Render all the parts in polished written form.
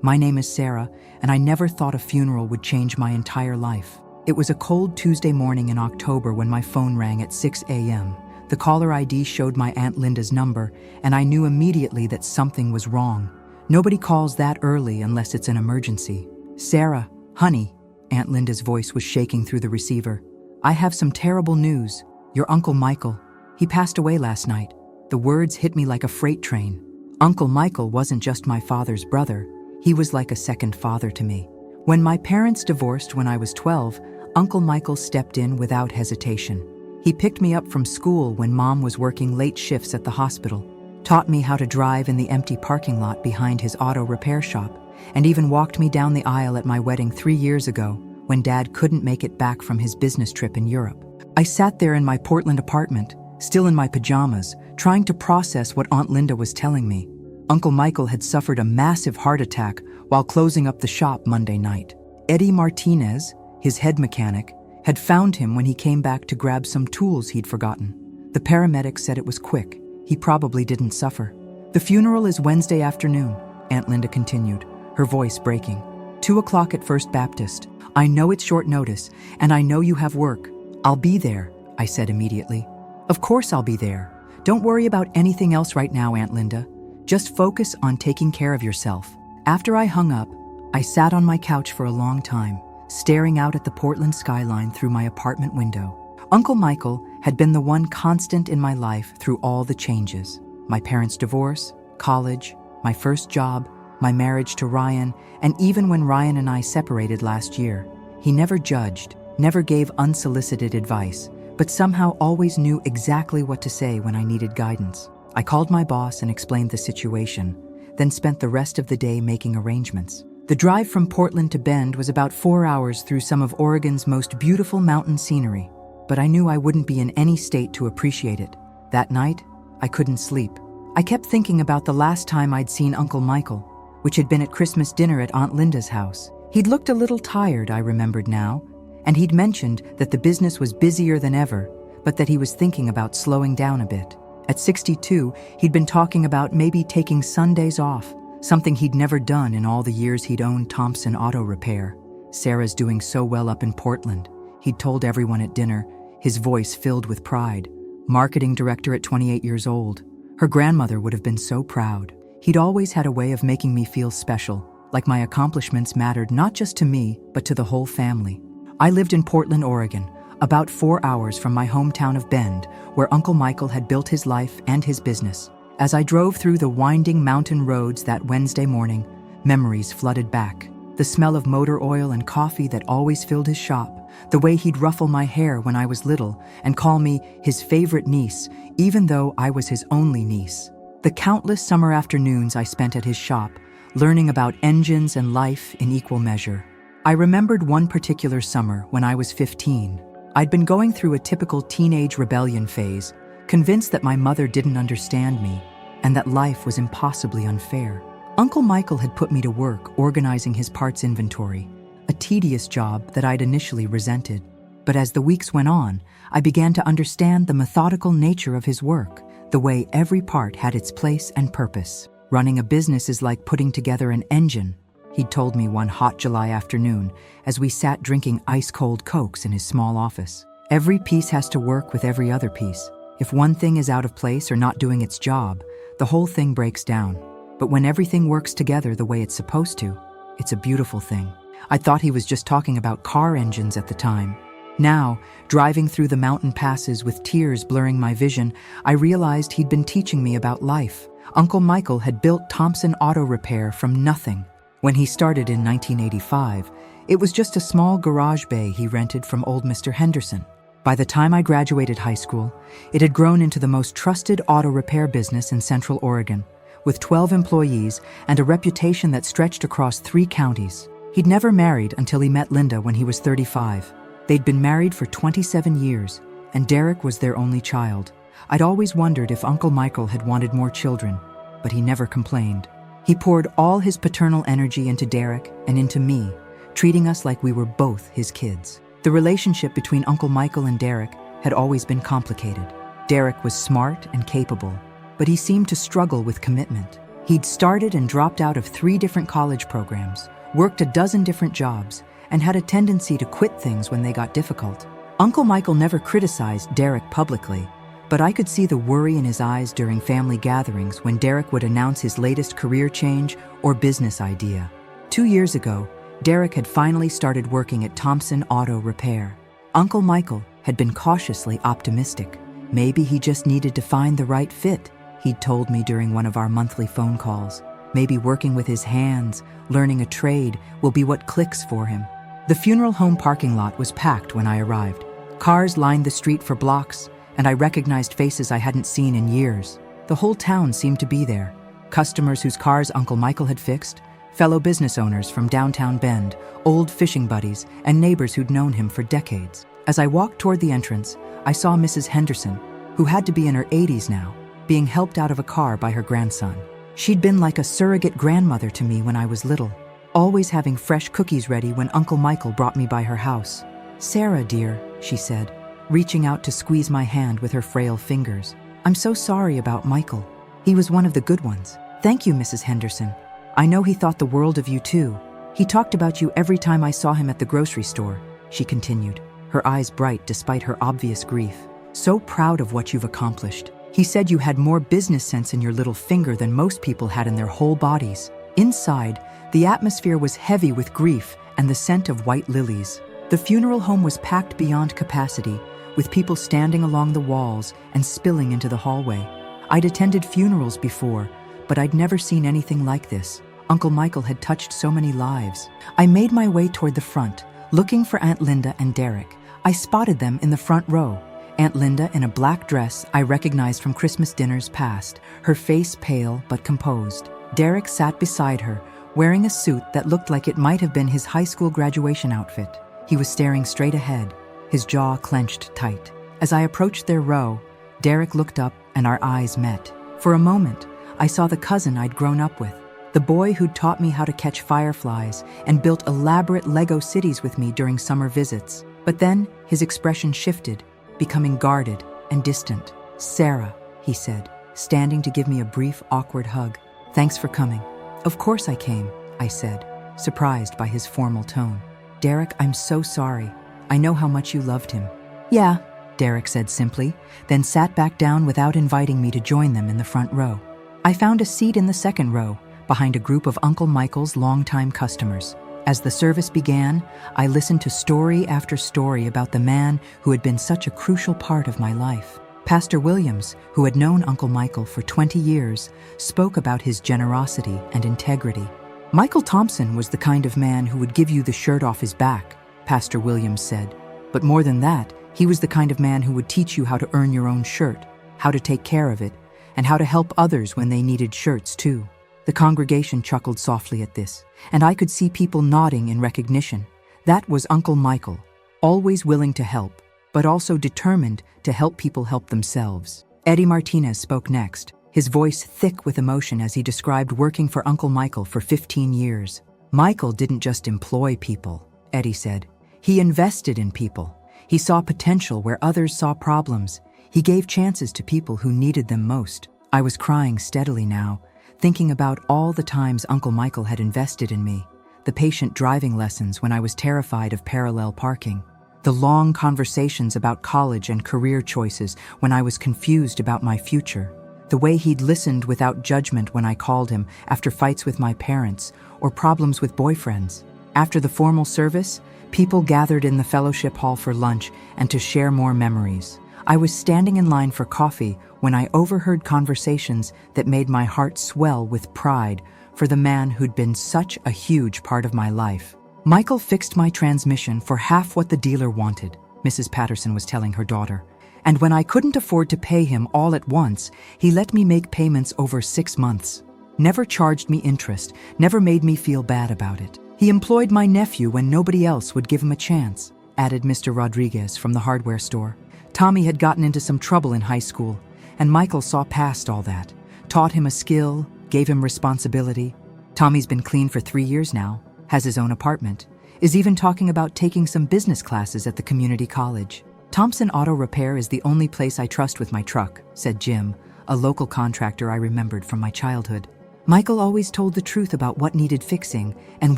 My name is Sarah, and I never thought a funeral would change my entire life. It was a cold Tuesday morning in October when my phone rang at 6 a.m. The caller ID showed my Aunt Linda's number, and I knew immediately that something was wrong. Nobody calls that early unless it's an emergency. "Sarah, honey," Aunt Linda's voice was shaking through the receiver. "I have some terrible news. Your Uncle Michael, he passed away last night." The words hit me like a freight train. Uncle Michael wasn't just my father's brother. He was like a second father to me. When my parents divorced when I was 12, Uncle Michael stepped in without hesitation. He picked me up from school when Mom was working late shifts at the hospital, taught me how to drive in the empty parking lot behind his auto repair shop, and even walked me down the aisle at my wedding 3 years ago when Dad couldn't make it back from his business trip in Europe. I sat there in my Portland apartment, still in my pajamas, trying to process what Aunt Linda was telling me. Uncle Michael had suffered a massive heart attack while closing up the shop Monday night. Eddie Martinez, his head mechanic, had found him when he came back to grab some tools he'd forgotten. The paramedics said it was quick. He probably didn't suffer. "The funeral is Wednesday afternoon," Aunt Linda continued, her voice breaking. 2 o'clock at First Baptist. "I know it's short notice, and I know you have work. I'll be there," I said immediately. "Of course I'll be there. Don't worry about anything else right now, Aunt Linda. Just focus on taking care of yourself." After I hung up, I sat on my couch for a long time, staring out at the Portland skyline through my apartment window. Uncle Michael had been the one constant in my life through all the changes. My parents' divorce, college, my first job, my marriage to Ryan, and even when Ryan and I separated last year. He never judged, never gave unsolicited advice, but somehow always knew exactly what to say when I needed guidance. I called my boss and explained the situation, then spent the rest of the day making arrangements. The drive from Portland to Bend was about 4 hours through some of Oregon's most beautiful mountain scenery, but I knew I wouldn't be in any state to appreciate it. That night, I couldn't sleep. I kept thinking about the last time I'd seen Uncle Michael, which had been at Christmas dinner at Aunt Linda's house. He'd looked a little tired, I remembered now, and he'd mentioned that the business was busier than ever, but that he was thinking about slowing down a bit. At 62, he'd been talking about maybe taking Sundays off, something he'd never done in all the years he'd owned Thompson Auto Repair. "Sarah's doing so well up in Portland," he'd told everyone at dinner, his voice filled with pride. Marketing director at 28 years old. Her grandmother would have been so proud. He'd always had a way of making me feel special, like my accomplishments mattered not just to me, but to the whole family. I lived in Portland, Oregon, about 4 hours from my hometown of Bend, where Uncle Michael had built his life and his business. As I drove through the winding mountain roads that Wednesday morning, memories flooded back. The smell of motor oil and coffee that always filled his shop, the way he'd ruffle my hair when I was little and call me his favorite niece, even though I was his only niece. The countless summer afternoons I spent at his shop, learning about engines and life in equal measure. I remembered one particular summer when I was 15. I'd been going through a typical teenage rebellion phase, convinced that my mother didn't understand me and that life was impossibly unfair. Uncle Michael had put me to work organizing his parts inventory, a tedious job that I'd initially resented. But as the weeks went on, I began to understand the methodical nature of his work, the way every part had its place and purpose. "Running a business is like putting together an engine," he'd told me one hot July afternoon as we sat drinking ice-cold Cokes in his small office. "Every piece has to work with every other piece. If one thing is out of place or not doing its job, the whole thing breaks down. But when everything works together the way it's supposed to, it's a beautiful thing." I thought he was just talking about car engines at the time. Now, driving through the mountain passes with tears blurring my vision, I realized he'd been teaching me about life. Uncle Michael had built Thompson Auto Repair from nothing. When he started in 1985, it was just a small garage bay he rented from old Mr. Henderson. By the time I graduated high school, it had grown into the most trusted auto repair business in Central Oregon, with 12 employees and a reputation that stretched across 3 counties. He'd never married until he met Linda when he was 35. They'd been married for 27 years, and Derek was their only child. I'd always wondered if Uncle Michael had wanted more children, but he never complained. He poured all his paternal energy into Derek and into me, treating us like we were both his kids. The relationship between Uncle Michael and Derek had always been complicated. Derek was smart and capable, but he seemed to struggle with commitment. He'd started and dropped out of 3 different college programs, worked a dozen different jobs, and had a tendency to quit things when they got difficult. Uncle Michael never criticized Derek publicly, but I could see the worry in his eyes during family gatherings when Derek would announce his latest career change or business idea. 2 years ago, Derek had finally started working at Thompson Auto Repair. Uncle Michael had been cautiously optimistic. Maybe he just needed to find the right fit, he'd told me during one of our monthly phone calls. Maybe working with his hands, learning a trade, will be what clicks for him. The funeral home parking lot was packed when I arrived. Cars lined the street for blocks, and I recognized faces I hadn't seen in years. The whole town seemed to be there. Customers whose cars Uncle Michael had fixed, fellow business owners from downtown Bend, old fishing buddies, and neighbors who'd known him for decades. As I walked toward the entrance, I saw Mrs. Henderson, who had to be in her 80s now, being helped out of a car by her grandson. She'd been like a surrogate grandmother to me when I was little, always having fresh cookies ready when Uncle Michael brought me by her house. "Sarah, dear," she said, reaching out to squeeze my hand with her frail fingers. "I'm so sorry about Michael. He was one of the good ones." "Thank you, Mrs. Henderson. I know he thought the world of you too. He talked about you every time I saw him at the grocery store," she continued, her eyes bright despite her obvious grief. "So proud of what you've accomplished. He said you had more business sense in your little finger than most people had in their whole bodies." Inside, the atmosphere was heavy with grief and the scent of white lilies. The funeral home was packed beyond capacity, with people standing along the walls and spilling into the hallway. I'd attended funerals before, but I'd never seen anything like this. Uncle Michael had touched so many lives. I made my way toward the front, looking for Aunt Linda and Derek. I spotted them in the front row. Aunt Linda in a black dress I recognized from Christmas dinners past, her face pale but composed. Derek sat beside her, wearing a suit that looked like it might have been his high school graduation outfit. He was staring straight ahead, his jaw clenched tight. As I approached their row, Derek looked up and our eyes met. For a moment, I saw the cousin I'd grown up with, the boy who'd taught me how to catch fireflies and built elaborate Lego cities with me during summer visits. But then his expression shifted, becoming guarded and distant. "Sarah," he said, standing to give me a brief, awkward hug. "Thanks for coming." "Of course I came," I said, surprised by his formal tone. "Derek, I'm so sorry. I know how much you loved him." "Yeah," Derek said simply, then sat back down without inviting me to join them in the front row. I found a seat in the second row, behind a group of Uncle Michael's longtime customers. As the service began, I listened to story after story about the man who had been such a crucial part of my life. Pastor Williams, who had known Uncle Michael for 20 years, spoke about his generosity and integrity. "Michael Thompson was the kind of man who would give you the shirt off his back," Pastor Williams said. "But more than that, he was the kind of man who would teach you how to earn your own shirt, how to take care of it, and how to help others when they needed shirts too." The congregation chuckled softly at this, and I could see people nodding in recognition. That was Uncle Michael, always willing to help, but also determined to help people help themselves. Eddie Martinez spoke next, his voice thick with emotion as he described working for Uncle Michael for 15 years. "Michael didn't just employ people," Eddie said. "He invested in people. He saw potential where others saw problems. He gave chances to people who needed them most." I was crying steadily now, thinking about all the times Uncle Michael had invested in me, the patient driving lessons when I was terrified of parallel parking, the long conversations about college and career choices when I was confused about my future, the way he'd listened without judgment when I called him after fights with my parents or problems with boyfriends. After the formal service, people gathered in the fellowship hall for lunch and to share more memories. I was standing in line for coffee when I overheard conversations that made my heart swell with pride for the man who'd been such a huge part of my life. "Michael fixed my transmission for half what the dealer wanted," Mrs. Patterson was telling her daughter. "And when I couldn't afford to pay him all at once, he let me make payments over 6 months. Never charged me interest, never made me feel bad about it. He employed my nephew when nobody else would give him a chance," added Mr. Rodriguez from the hardware store. "Tommy had gotten into some trouble in high school, and Michael saw past all that, taught him a skill, gave him responsibility. Tommy's been clean for 3 years now, has his own apartment, is even talking about taking some business classes at the community college. Thompson Auto Repair is the only place I trust with my truck," said Jim, a local contractor I remembered from my childhood. Michael always told the truth about what needed fixing and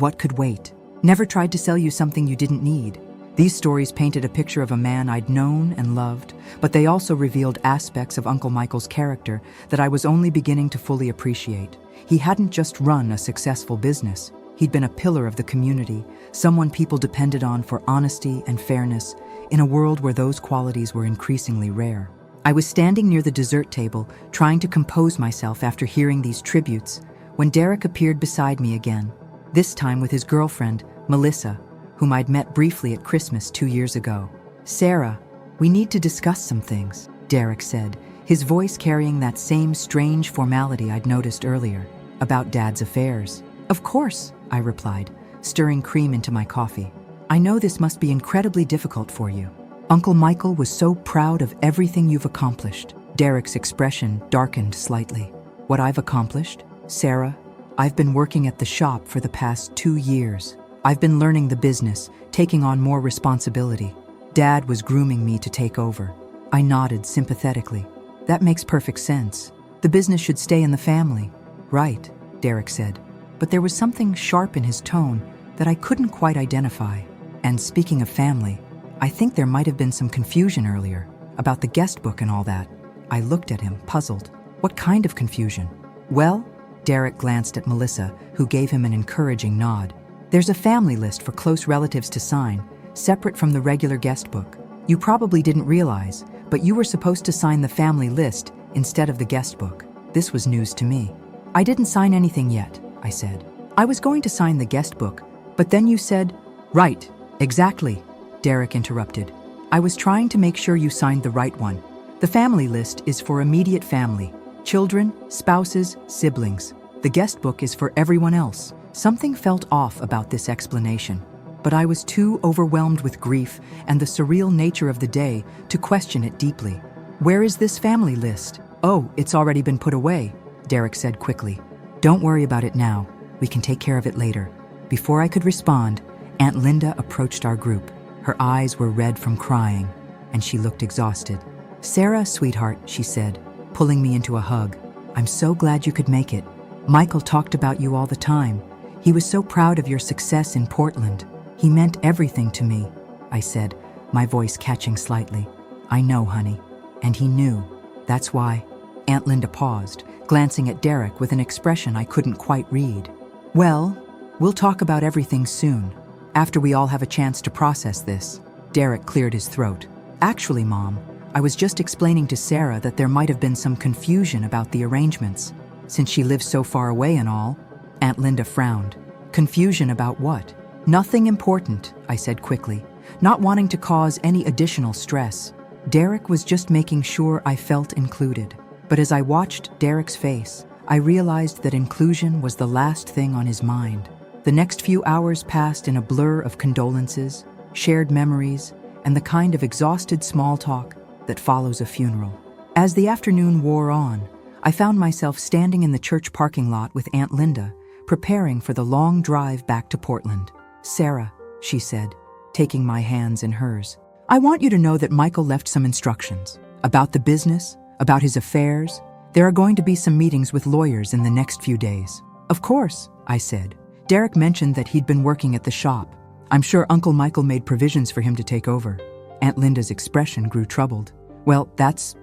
what could wait. Never tried to sell you something you didn't need. These stories painted a picture of a man I'd known and loved, but they also revealed aspects of Uncle Michael's character that I was only beginning to fully appreciate. He hadn't just run a successful business. He'd been a pillar of the community, someone people depended on for honesty and fairness, in a world where those qualities were increasingly rare. I was standing near the dessert table, trying to compose myself after hearing these tributes, when Derek appeared beside me again, this time with his girlfriend, Melissa, whom I'd met briefly at Christmas 2 years ago. "Sarah, we need to discuss some things," Derek said, his voice carrying that same strange formality I'd noticed earlier, "about Dad's affairs." "Of course," I replied, stirring cream into my coffee. "I know this must be incredibly difficult for you. Uncle Michael was so proud of everything you've accomplished." Derek's expression darkened slightly. "What I've accomplished? Sarah, I've been working at the shop for the past 2 years. I've been learning the business, taking on more responsibility. Dad was grooming me to take over." I nodded sympathetically. "That makes perfect sense. The business should stay in the family." "Right," Derek said. But there was something sharp in his tone that I couldn't quite identify. "And speaking of family, I think there might have been some confusion earlier, about the guest book and all that." I looked at him, puzzled. "What kind of confusion?" "Well," Derek glanced at Melissa, who gave him an encouraging nod. "There's a family list for close relatives to sign, separate from the regular guest book. You probably didn't realize, but you were supposed to sign the family list instead of the guest book." This was news to me. "I didn't sign anything yet," I said. "I was going to sign the guest book, but then you said—" "Right, exactly," Derek interrupted. "I was trying to make sure you signed the right one. The family list is for immediate family, children, spouses, siblings. The guest book is for everyone else." Something felt off about this explanation, but I was too overwhelmed with grief and the surreal nature of the day to question it deeply. "Where is this family list?" "Oh, it's already been put away," Derek said quickly. "Don't worry about it now. We can take care of it later." Before I could respond, Aunt Linda approached our group. Her eyes were red from crying, and she looked exhausted. "Sarah, sweetheart," she said, pulling me into a hug. "I'm so glad you could make it. Michael talked about you all the time. He was so proud of your success in Portland. He meant everything to me," I said, my voice catching slightly. "I know, honey." And he knew. That's why. Aunt Linda paused, glancing at Derek with an expression I couldn't quite read. "Well, we'll talk about everything soon, after we all have a chance to process this." Derek cleared his throat. "Actually, Mom, I was just explaining to Sarah that there might have been some confusion about the arrangements, since she lives so far away and all." Aunt Linda frowned. "Confusion about what?" "Nothing important," I said quickly, not wanting to cause any additional stress. Derek was just making sure I felt included. But as I watched Derek's face, I realized that inclusion was the last thing on his mind. The next few hours passed in a blur of condolences, shared memories, and the kind of exhausted small talk that follows a funeral. As the afternoon wore on, I found myself standing in the church parking lot with Aunt Linda, preparing for the long drive back to Portland. "Sarah," she said, taking my hands in hers, "I want you to know that Michael left some instructions about the business, about his affairs. There are going to be some meetings with lawyers in the next few days." "Of course," I said. Derek mentioned that he'd been working at the shop. "I'm sure Uncle Michael made provisions for him to take over." Aunt Linda's expression grew troubled. "Well, that's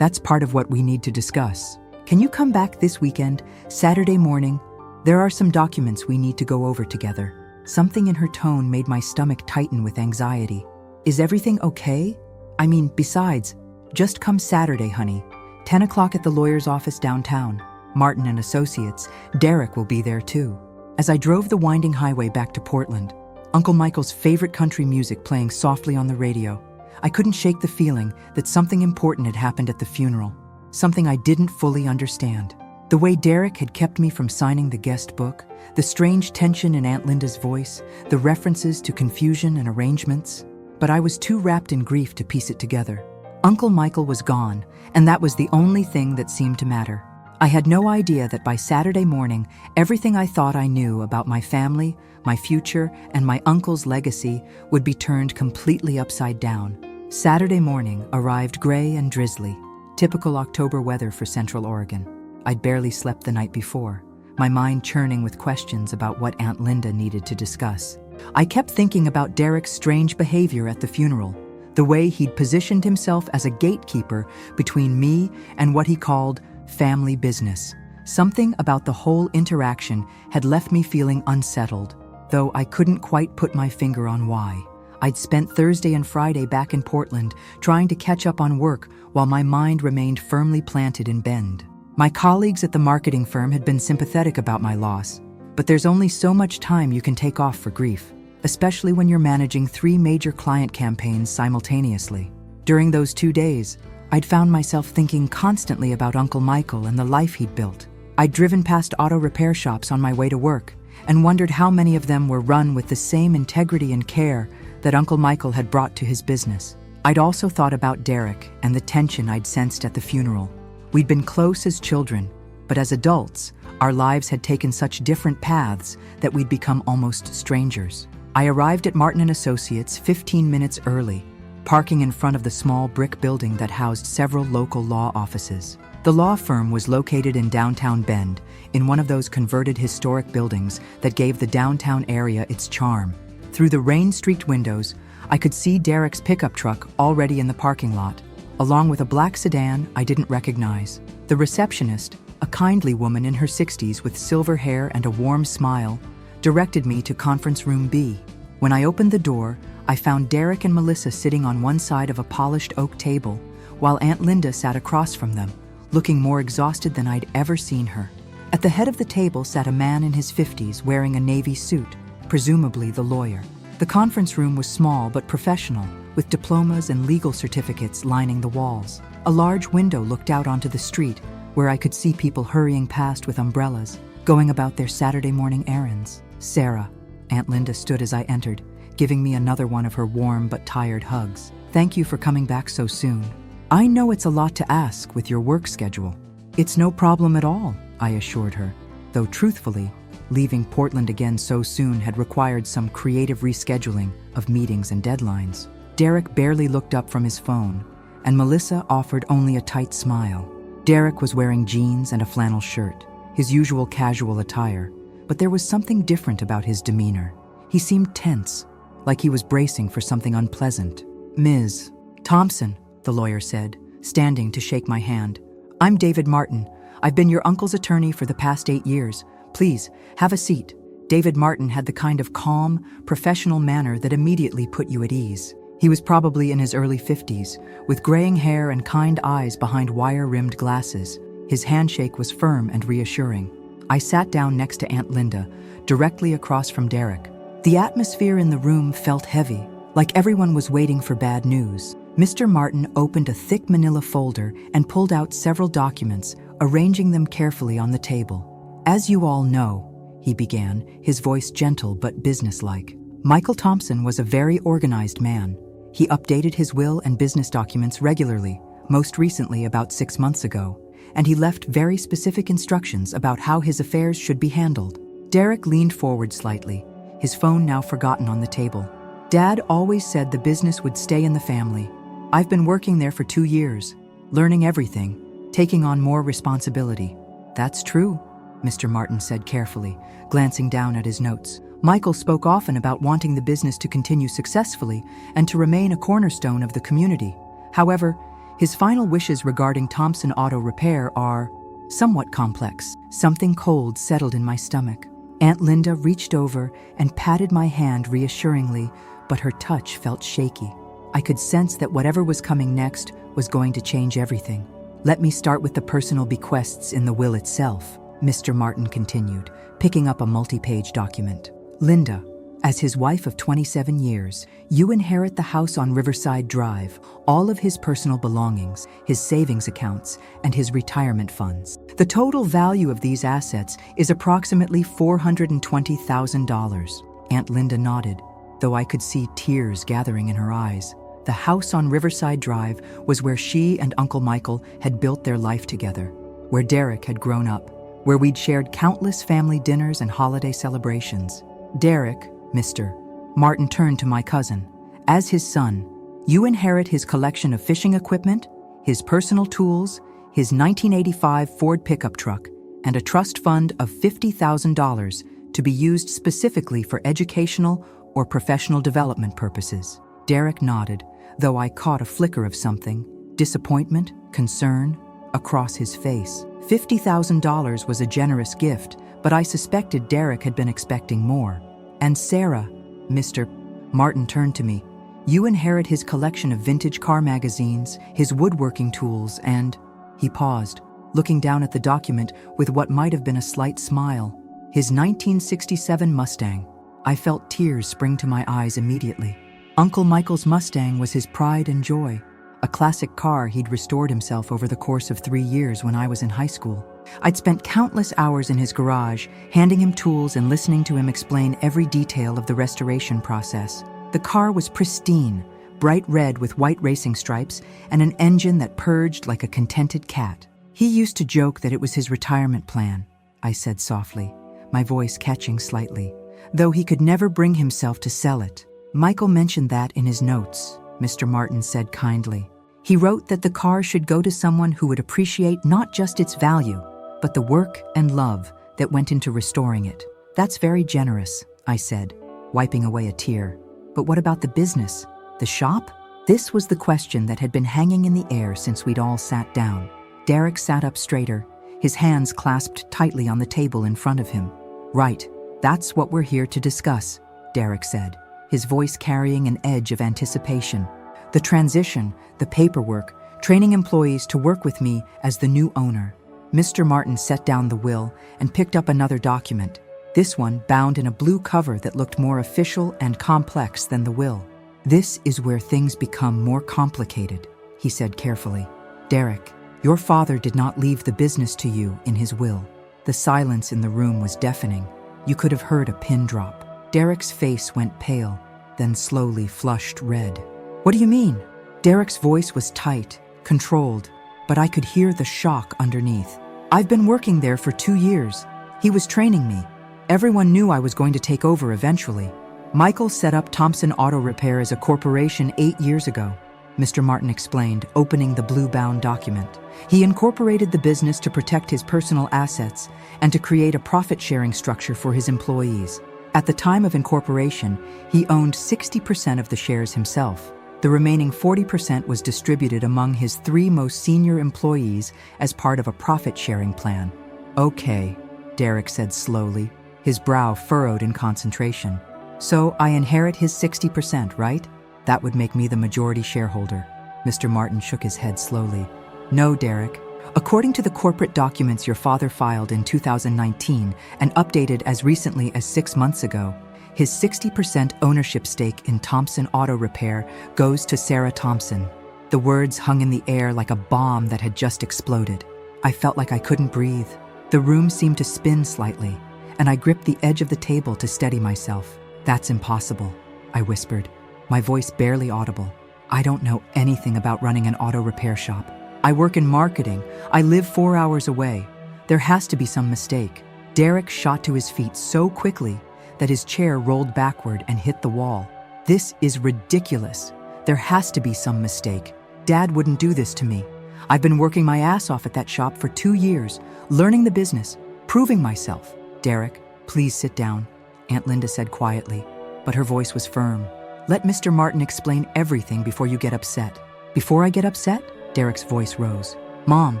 part of what we need to discuss. Can you come back this weekend, Saturday morning? There are some documents we need to go over together." Something in her tone made my stomach tighten with anxiety. "Is everything okay? I mean, besides, just come Saturday, honey. 10 o'clock at the lawyer's office downtown. Martin and Associates. Derek will be there too." As I drove the winding highway back to Portland, Uncle Michael's favorite country music playing softly on the radio, I couldn't shake the feeling that something important had happened at the funeral, something I didn't fully understand. The way Derek had kept me from signing the guest book, the strange tension in Aunt Linda's voice, the references to confusion and arrangements. But I was too wrapped in grief to piece it together. Uncle Michael was gone, and that was the only thing that seemed to matter. I had no idea that by Saturday morning, everything I thought I knew about my family, my future, and my uncle's legacy would be turned completely upside down. Saturday morning arrived gray and drizzly, typical October weather for Central Oregon. I'd barely slept the night before. my mind churning with questions about what Aunt Linda needed to discuss. I kept thinking about Derek's strange behavior at the funeral, the way he'd positioned himself as a gatekeeper between me and what he called family business. Something about the whole interaction had left me feeling unsettled, though I couldn't quite put my finger on why. I'd spent Thursday and Friday back in Portland trying to catch up on work while my mind remained firmly planted in Bend. My colleagues at the marketing firm had been sympathetic about my loss, but there's only so much time you can take off for grief, especially when you're managing 3 major client campaigns simultaneously. During those 2 days, I'd found myself thinking constantly about Uncle Michael and the life he'd built. I'd driven past auto repair shops on my way to work and wondered how many of them were run with the same integrity and care that Uncle Michael had brought to his business. I'd also thought about Derek and the tension I'd sensed at the funeral. We'd been close as children, but as adults, our lives had taken such different paths that we'd become almost strangers. I arrived at Martin & Associates 15 minutes early, parking in front of the small brick building that housed several local law offices. The law firm was located in downtown Bend, in one of those converted historic buildings that gave the downtown area its charm. Through the rain-streaked windows, I could see Derek's pickup truck already in the parking lot, along with a black sedan I didn't recognize. The receptionist, a kindly woman in her 60s with silver hair and a warm smile, directed me to Conference Room B. When I opened the door, I found Derek and Melissa sitting on one side of a polished oak table, while Aunt Linda sat across from them, looking more exhausted than I'd ever seen her. At the head of the table sat a man in his 50s wearing a navy suit, presumably the lawyer. The conference room was small but professional, with diplomas and legal certificates lining the walls. A large window looked out onto the street, where I could see people hurrying past with umbrellas, going about their Saturday morning errands. "Sarah," Aunt Linda stood as I entered, giving me another one of her warm but tired hugs. "Thank you for coming back so soon. I know it's a lot to ask with your work schedule." "It's no problem at all," I assured her, though truthfully, leaving Portland again so soon had required some creative rescheduling of meetings and deadlines. Derek barely looked up from his phone, and Melissa offered only a tight smile. Derek was wearing jeans and a flannel shirt, his usual casual attire, but there was something different about his demeanor. He seemed tense, like he was bracing for something unpleasant. "Ms. Thompson," the lawyer said, standing to shake my hand. "I'm David Martin. I've been your uncle's attorney for the past 8 years. Please, have a seat." David Martin had the kind of calm, professional manner that immediately put you at ease. He was probably in his early 50s, with graying hair and kind eyes behind wire-rimmed glasses. His handshake was firm and reassuring. I sat down next to Aunt Linda, directly across from Derek. The atmosphere in the room felt heavy, like everyone was waiting for bad news. Mr. Martin opened a thick manila folder and pulled out several documents, arranging them carefully on the table. "As you all know," he began, his voice gentle but businesslike, "Michael Thompson was a very organized man. He updated his will and business documents regularly, most recently about 6 months ago, and he left very specific instructions about how his affairs should be handled." Derek leaned forward slightly, his phone now forgotten on the table. "Dad always said the business would stay in the family. I've been working there for 2 years, learning everything, taking on more responsibility." "That's true," Mr. Martin said carefully, glancing down at his notes. "Michael spoke often about wanting the business to continue successfully and to remain a cornerstone of the community. However, his final wishes regarding Thompson Auto Repair are somewhat complex." Something cold settled in my stomach. Aunt Linda reached over and patted my hand reassuringly, but her touch felt shaky. I could sense that whatever was coming next was going to change everything. "Let me start with the personal bequests in the will itself," Mr. Martin continued, picking up a multi-page document. "Linda, as his wife of 27 years, you inherit the house on Riverside Drive, all of his personal belongings, his savings accounts, and his retirement funds. The total value of these assets is approximately $420,000. Aunt Linda nodded, though I could see tears gathering in her eyes. The house on Riverside Drive was where she and Uncle Michael had built their life together, where Derek had grown up, where we'd shared countless family dinners and holiday celebrations. "Derek," Mr. Martin turned to my cousin, "as his son, you inherit his collection of fishing equipment, his personal tools, his 1985 Ford pickup truck, and a trust fund of $50,000 to be used specifically for educational or professional development purposes. Derek nodded, though I caught a flicker of something, disappointment, concern, across his face. $50,000 was a generous gift, but I suspected Derek had been expecting more. And Sarah, Mr. Martin turned to me. You inherit his collection of vintage car magazines, his woodworking tools, and... He paused, looking down at the document with what might have been a slight smile. His 1967 Mustang. I felt tears spring to my eyes immediately. Uncle Michael's Mustang was his pride and joy, a classic car he'd restored himself over the course of 3 years when I was in high school. I'd spent countless hours in his garage, handing him tools and listening to him explain every detail of the restoration process. The car was pristine, bright red with white racing stripes and an engine that purred like a contented cat. He used to joke that it was his retirement plan, I said softly, my voice catching slightly, though he could never bring himself to sell it. Michael mentioned that in his notes, Mr. Martin said kindly. He wrote that the car should go to someone who would appreciate not just its value, but the work and love that went into restoring it. That's very generous, I said, wiping away a tear. But what about the business? The shop? This was the question that had been hanging in the air since we'd all sat down. Derek sat up straighter, his hands clasped tightly on the table in front of him. Right, that's what we're here to discuss, Derek said, his voice carrying an edge of anticipation. The transition, the paperwork, training employees to work with me as the new owner. Mr. Martin set down the will and picked up another document, this one bound in a blue cover that looked more official and complex than the will. This is where things become more complicated, he said carefully. Derek, your father did not leave the business to you in his will. The silence in the room was deafening. You could have heard a pin drop. Derek's face went pale, then slowly flushed red. What do you mean? Derek's voice was tight, controlled, but I could hear the shock underneath. I've been working there for 2 years. He was training me. Everyone knew I was going to take over eventually. Michael set up Thompson Auto Repair as a corporation 8 years ago, Mr. Martin explained, opening the blue-bound document. He incorporated the business to protect his personal assets and to create a profit-sharing structure for his employees. At the time of incorporation, he owned 60% of the shares himself. The remaining 40% was distributed among his 3 most senior employees as part of a profit-sharing plan. Okay, Derek said slowly, his brow furrowed in concentration. So I inherit his 60%, right? That would make me the majority shareholder. Mr. Martin shook his head slowly. No, Derek. According to the corporate documents your father filed in 2019 and updated as recently as 6 months ago, his 60% ownership stake in Thompson Auto Repair goes to Sarah Thompson. The words hung in the air like a bomb that had just exploded. I felt like I couldn't breathe. The room seemed to spin slightly, and I gripped the edge of the table to steady myself. That's impossible, I whispered, my voice barely audible. I don't know anything about running an auto repair shop. I work in marketing. I live 4 hours away. There has to be some mistake. Derek shot to his feet so quickly that his chair rolled backward and hit the wall. This is ridiculous. There has to be some mistake. Dad wouldn't do this to me. I've been working my ass off at that shop for 2 years, learning the business, proving myself. Derek, please sit down, Aunt Linda said quietly, but her voice was firm. Let Mr. Martin explain everything before you get upset. Before I get upset? Derek's voice rose. Mom,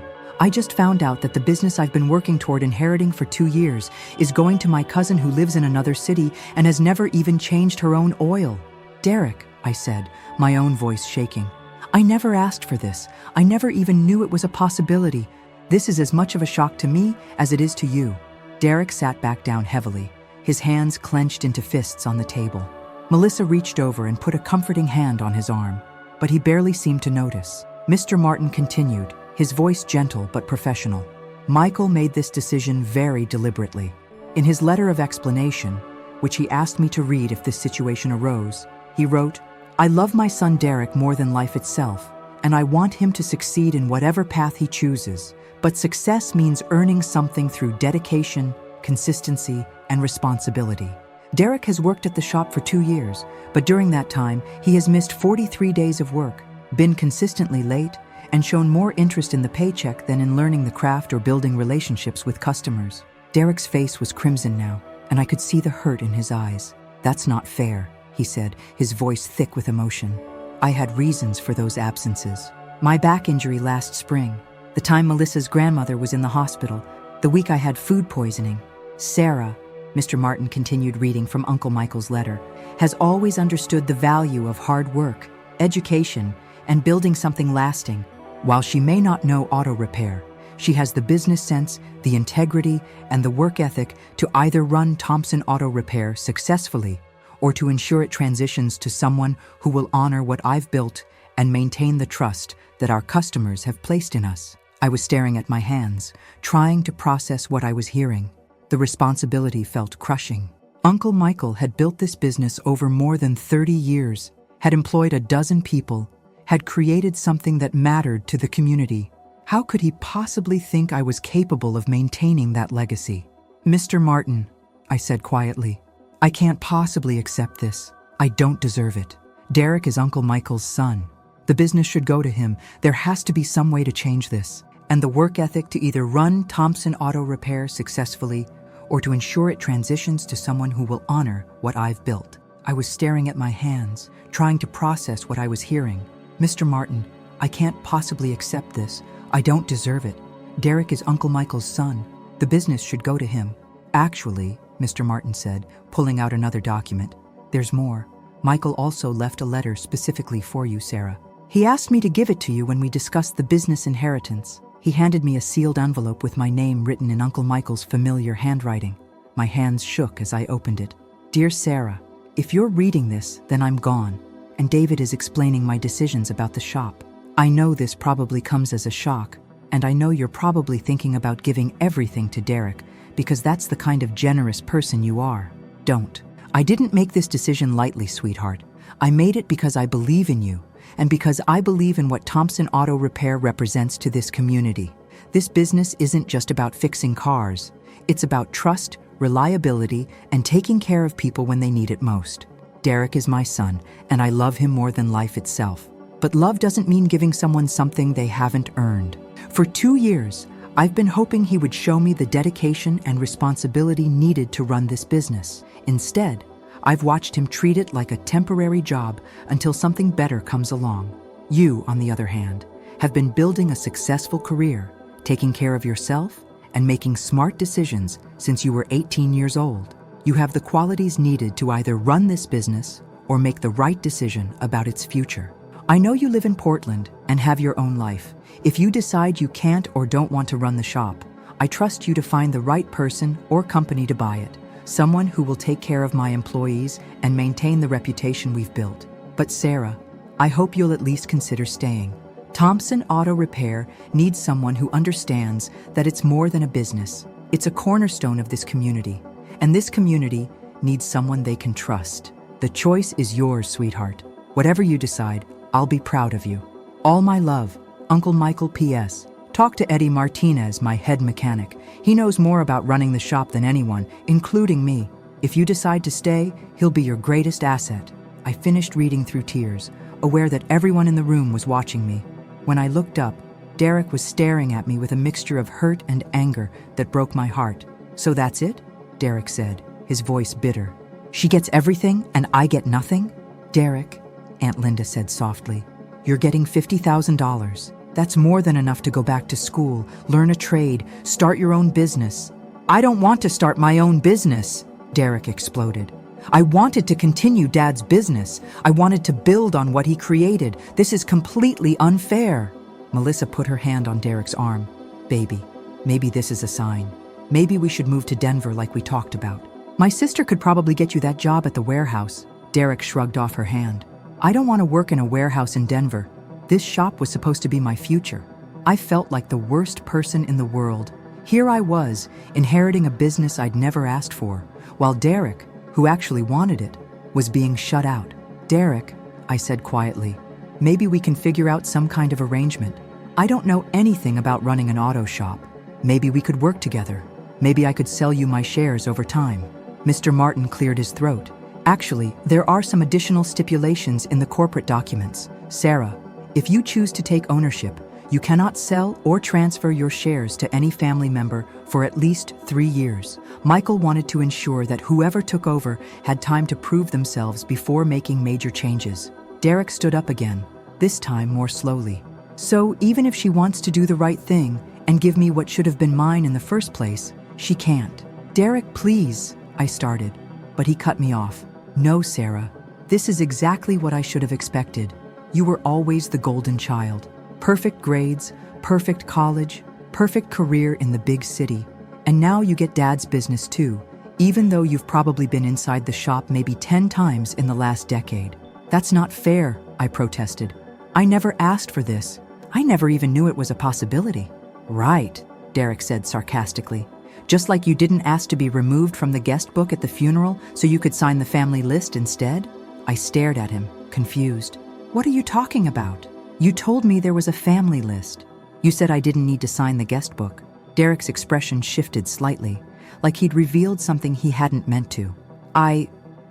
I just found out that the business I've been working toward inheriting for 2 years is going to my cousin who lives in another city and has never even changed her own oil. Derek, I said, my own voice shaking. I never asked for this. I never even knew it was a possibility. This is as much of a shock to me as it is to you. Derek sat back down heavily, his hands clenched into fists on the table. Melissa reached over and put a comforting hand on his arm, but he barely seemed to notice. Mr. Martin continued, his voice gentle but professional. Michael made this decision very deliberately. In his letter of explanation, which he asked me to read if this situation arose, he wrote, I love my son Derek more than life itself, and I want him to succeed in whatever path he chooses. But success means earning something through dedication, consistency, and responsibility. Derek has worked at the shop for 2 years, but during that time, he has missed 43 days of work, been consistently late, and shown more interest in the paycheck than in learning the craft or building relationships with customers. Derek's face was crimson now, and I could see the hurt in his eyes. "That's not fair," he said, his voice thick with emotion. "I had reasons for those absences. My back injury last spring, the time Melissa's grandmother was in the hospital, the week I had food poisoning. Sarah," Mr. Martin continued reading from Uncle Michael's letter, "has always understood the value of hard work, education, and building something lasting. While she may not know auto repair, she has the business sense, the integrity, and the work ethic to either run Thompson Auto Repair successfully or to ensure it transitions to someone who will honor what I've built and maintain the trust that our customers have placed in us." I was staring at my hands, trying to process what I was hearing. The responsibility felt crushing. Uncle Michael had built this business over more than 30 years, had employed a dozen people, had created something that mattered to the community. How could he possibly think I was capable of maintaining that legacy? "Mr. Martin," I said quietly, "I can't possibly accept this. I don't deserve it. Derek is Uncle Michael's son. The business should go to him. There has to be some way to change this. And the work ethic to either run Thompson Auto Repair successfully or to ensure it transitions to someone who will honor what I've built." I was staring at my hands, trying to process what I was hearing. "Mr. Martin, I can't possibly accept this. I don't deserve it. Derek is Uncle Michael's son. The business should go to him." "Actually," Mr. Martin said, pulling out another document, "there's more. Michael also left a letter specifically for you, Sarah. He asked me to give it to you when we discussed the business inheritance." He handed me a sealed envelope with my name written in Uncle Michael's familiar handwriting. My hands shook as I opened it. "Dear Sarah, if you're reading this, then I'm gone, and David is explaining my decisions about the shop. I know this probably comes as a shock, and I know you're probably thinking about giving everything to Derek because that's the kind of generous person you are. Don't. I didn't make this decision lightly, sweetheart. I made it because I believe in you, and because I believe in what Thompson Auto Repair represents to this community. This business isn't just about fixing cars. It's about trust, reliability, and taking care of people when they need it most. Derek is my son, and I love him more than life itself. But love doesn't mean giving someone something they haven't earned. For 2 years, I've been hoping he would show me the dedication and responsibility needed to run this business. Instead, I've watched him treat it like a temporary job until something better comes along. You, on the other hand, have been building a successful career, taking care of yourself, and making smart decisions since you were 18 years old. You have the qualities needed to either run this business or make the right decision about its future. I know you live in Portland and have your own life. If you decide you can't or don't want to run the shop, I trust you to find the right person or company to buy it. Someone who will take care of my employees and maintain the reputation we've built. But Sarah, I hope you'll at least consider staying. Thompson Auto Repair needs someone who understands that it's more than a business. It's a cornerstone of this community, and this community needs someone they can trust. The choice is yours, sweetheart. Whatever you decide, I'll be proud of you. All my love, Uncle Michael. P.S. Talk to Eddie Martinez, my head mechanic. He knows more about running the shop than anyone, including me. If you decide to stay, he'll be your greatest asset." I finished reading through tears, aware that everyone in the room was watching me. When I looked up, Derek was staring at me with a mixture of hurt and anger that broke my heart. "So that's it?" Derek said, his voice bitter. "She gets everything and I get nothing?" "Derek," Aunt Linda said softly, "you're getting $50,000. That's more than enough to go back to school, learn a trade, start your own business." "I don't want to start my own business," Derek exploded. "I wanted to continue Dad's business. I wanted to build on what he created. This is completely unfair." Melissa put her hand on Derek's arm. "Baby, maybe this is a sign. Maybe we should move to Denver like we talked about. My sister could probably get you that job at the warehouse." Derek shrugged off her hand. "I don't want to work in a warehouse in Denver. This shop was supposed to be my future." I felt like the worst person in the world. Here I was, inheriting a business I'd never asked for, while Derek, who actually wanted it, was being shut out. "Derek," I said quietly, "maybe we can figure out some kind of arrangement. I don't know anything about running an auto shop. Maybe we could work together. Maybe I could sell you my shares over time." Mr. Martin cleared his throat. "Actually, there are some additional stipulations in the corporate documents. Sarah, if you choose to take ownership, You cannot sell or transfer your shares to any family member for at least 3 years. Michael wanted to ensure that whoever took over had time to prove themselves before making major changes. Derek stood up again, this time more slowly. So even if she wants to do the right thing and give me what should have been mine in the first place, she can't. Derek, please, I started, but he cut me off. No, Sarah, this is exactly what I should have expected. You were always the golden child. Perfect grades, perfect college, perfect career in the big city. And now you get Dad's business too, even though you've probably been inside the shop maybe 10 times in the last decade. That's not fair, I protested. I never asked for this. I never even knew it was a possibility. Right, Derek said sarcastically. Just like you didn't ask to be removed from the guest book at the funeral so you could sign the family list instead? I stared at him, confused. What are you talking about? You told me there was a family list. You said I didn't need to sign the guest book. Derek's expression shifted slightly, like he'd revealed something he hadn't meant to.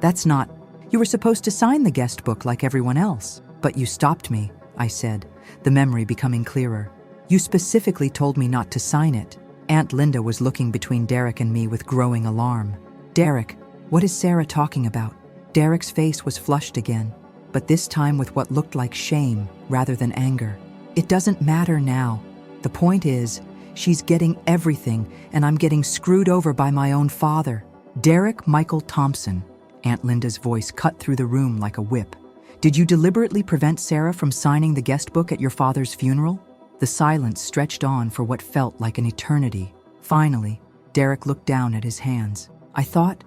That's not... You were supposed to sign the guest book like everyone else. But you stopped me, I said, the memory becoming clearer. You specifically told me not to sign it. Aunt Linda was looking between Derek and me with growing alarm. Derek, what is Sarah talking about? Derek's face was flushed again, but this time with what looked like shame rather than anger. It doesn't matter now. The point is, she's getting everything, and I'm getting screwed over by my own father. Derek Michael Thompson. Aunt Linda's voice cut through the room like a whip. Did you deliberately prevent Sarah from signing the guest book at your father's funeral? The silence stretched on for what felt like an eternity. Finally, Derek looked down at his hands. I thought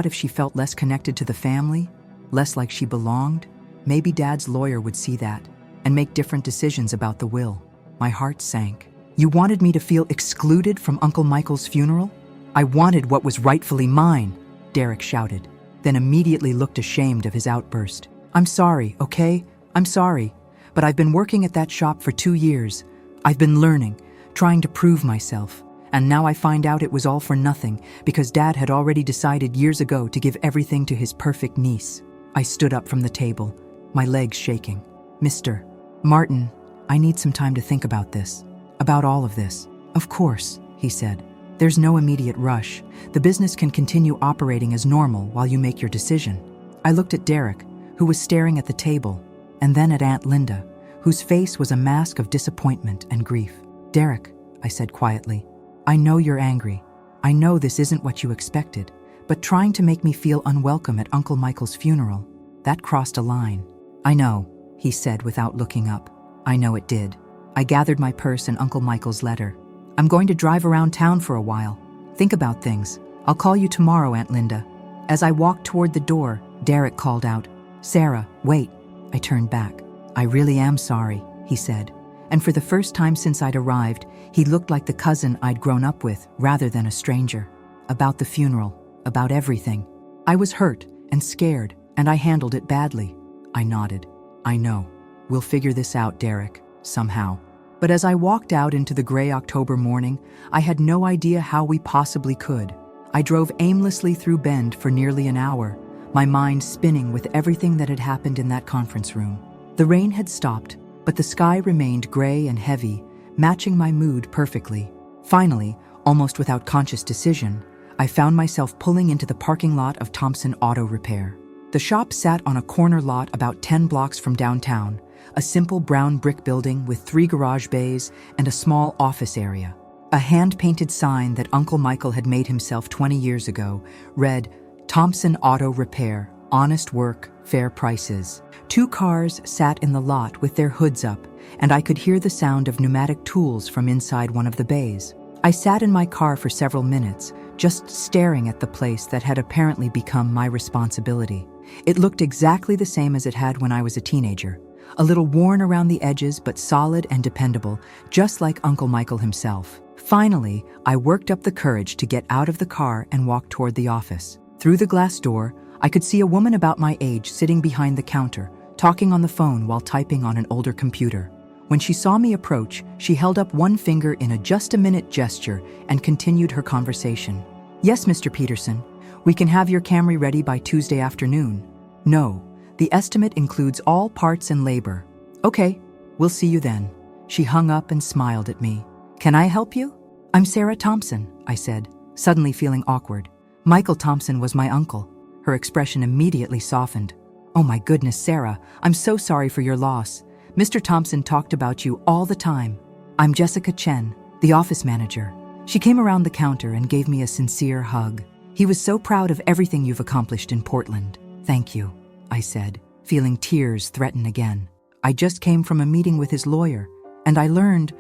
if she felt less connected to the family, less like she belonged, maybe Dad's lawyer would see that and make different decisions about the will. My heart sank. You wanted me to feel excluded from Uncle Michael's funeral? I wanted what was rightfully mine, Derek shouted, then immediately looked ashamed of his outburst. I'm sorry, okay? I'm sorry. But I've been working at that shop for 2 years. I've been learning, trying to prove myself. And now I find out it was all for nothing because Dad had already decided years ago to give everything to his perfect niece. I stood up from the table, my legs shaking. Mr. Martin, I need some time to think about this. About all of this. Of course, he said. There's no immediate rush. The business can continue operating as normal while you make your decision. I looked at Derek, who was staring at the table, and then at Aunt Linda, whose face was a mask of disappointment and grief. Derek, I said quietly, I know you're angry. I know this isn't what you expected, but trying to make me feel unwelcome at Uncle Michael's funeral, that crossed a line. I know, he said without looking up. I know it did. I gathered my purse and Uncle Michael's letter. I'm going to drive around town for a while. Think about things. I'll call you tomorrow, Aunt Linda. As I walked toward the door, Derek called out, Sarah, wait. I turned back. I really am sorry, he said. And for the first time since I'd arrived, he looked like the cousin I'd grown up with rather than a stranger. About the funeral, about everything. I was hurt and scared, and I handled it badly. I nodded. I know. We'll figure this out, Derek, somehow. But as I walked out into the gray October morning, I had no idea how we possibly could. I drove aimlessly through Bend for nearly an hour, my mind spinning with everything that had happened in that conference room. The rain had stopped, but the sky remained gray and heavy, matching my mood perfectly. Finally, almost without conscious decision, I found myself pulling into the parking lot of Thompson Auto Repair. The shop sat on a corner lot about 10 blocks from downtown, a simple brown brick building with 3 garage bays and a small office area. A hand-painted sign that Uncle Michael had made himself 20 years ago read, Thompson Auto Repair, honest work, fair prices. 2 cars sat in the lot with their hoods up, and I could hear the sound of pneumatic tools from inside one of the bays. I sat in my car for several minutes, just staring at the place that had apparently become my responsibility. It looked exactly the same as it had when I was a teenager. A little worn around the edges, but solid and dependable, just like Uncle Michael himself. Finally, I worked up the courage to get out of the car and walk toward the office. Through the glass door, I could see a woman about my age sitting behind the counter, talking on the phone while typing on an older computer. When she saw me approach, she held up one finger in a just-a-minute gesture and continued her conversation. Yes, Mr. Peterson, we can have your Camry ready by Tuesday afternoon. No, the estimate includes all parts and labor. Okay, we'll see you then. She hung up and smiled at me. "Can I help you?" "I'm Sarah Thompson," I said, suddenly feeling awkward. Michael Thompson was my uncle. Her expression immediately softened. "Oh my goodness, Sarah, I'm so sorry for your loss. Mr. Thompson talked about you all the time." "I'm Jessica Chen, the office manager." She came around the counter and gave me a sincere hug. "He was so proud of everything you've accomplished in Portland." "Thank you," I said, feeling tears threaten again. "I just came from a meeting with his lawyer, and I learned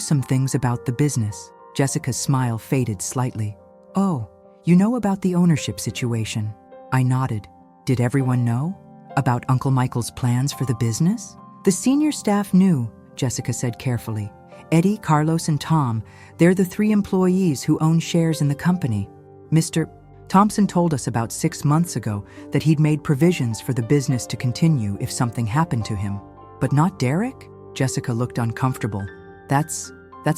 some things about the business." Jessica's smile faded slightly. "Oh, you know about the ownership situation?" I nodded. "Did everyone know? About Uncle Michael's plans for the business?" "The senior staff knew," Jessica said carefully. "Eddie, Carlos, and Tom, they're the 3 employees who own shares in the company. Mr. Thompson told us about 6 months ago that he'd made provisions for the business to continue if something happened to him. But not Derek?" Jessica looked uncomfortable. That's